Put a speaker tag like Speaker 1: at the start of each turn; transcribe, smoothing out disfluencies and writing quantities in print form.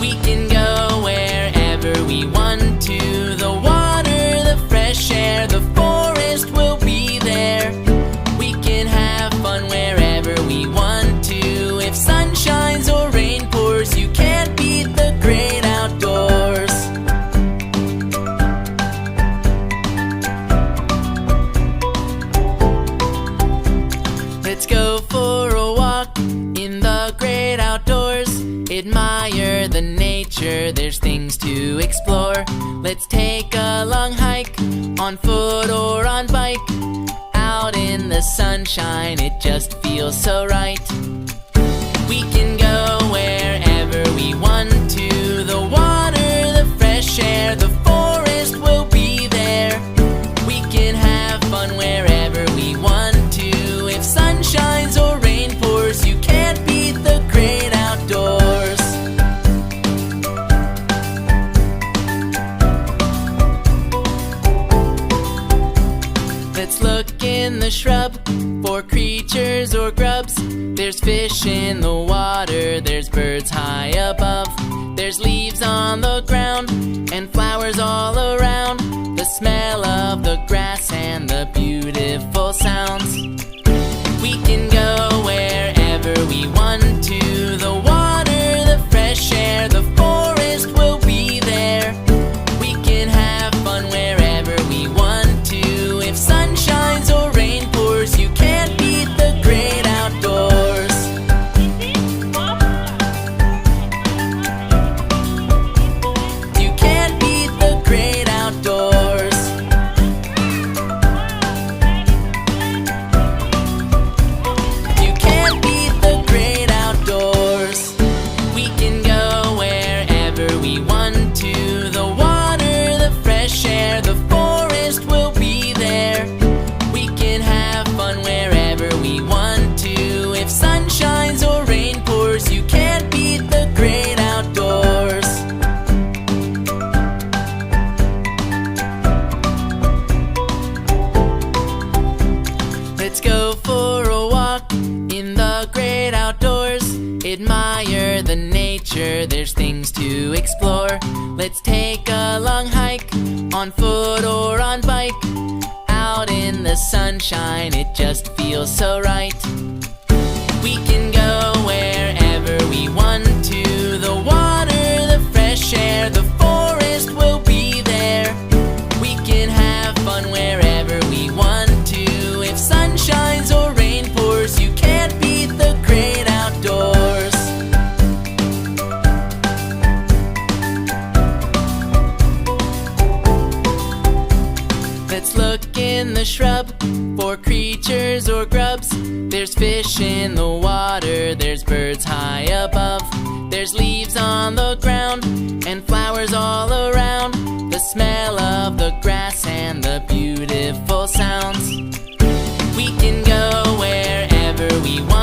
Speaker 1: We can go wherever we want to. The water, the fresh air, the forest will be there. We can have fun wherever we want to. If sun shines or rain pours, you can't beat the great outdoors. Let's go for a walk in the great outdoors. Admire the nature, there's things to explore. Let's take a long hike, on foot or on bike. Out in the sunshine, it just feels so right. We can go wherever we want to. The water, the fresh air, the forest will be there. We can have fun wherever we want to. If sun shines or rain pours, you can't beat the great outdoors. Let's look in the shrub for creatures or grubs. There's fish in the water, there's birds high above. There's leaves on the ground and flowers all around. The smell of the grass and the beautiful sounds. We can go wherever we want to. The water, the fresh air, the forest will be there. We can have fun wherever we want to. If sun shines or rain pours, you can't beat the great outdoors. You can't beat the great outdoors. You can't beat the great outdoors. We can go wherever we want to. The water, the fresh air, the forest will be there. We can have fun wherever we want to. If sun shines or rain pours, you can't beat the great outdoors. Let's go for a walk in the great outdoors. Admire the nature, there's things to explore. Let's take a long hike, on foot or on bike. Out in the sunshine, it just feels so right. We can go wherever we want to. The water, the fresh air, the forest will be there. We can have fun wherever we want to. If sun shines or rain pours, you can't beat the great outdoors. Let's look in the shrub for creatures or grubs. There's fish in the water, there's birds high above. There's leaves on the ground and flowers all around. The smell of the grass and the beautiful sounds. We can go wherever we want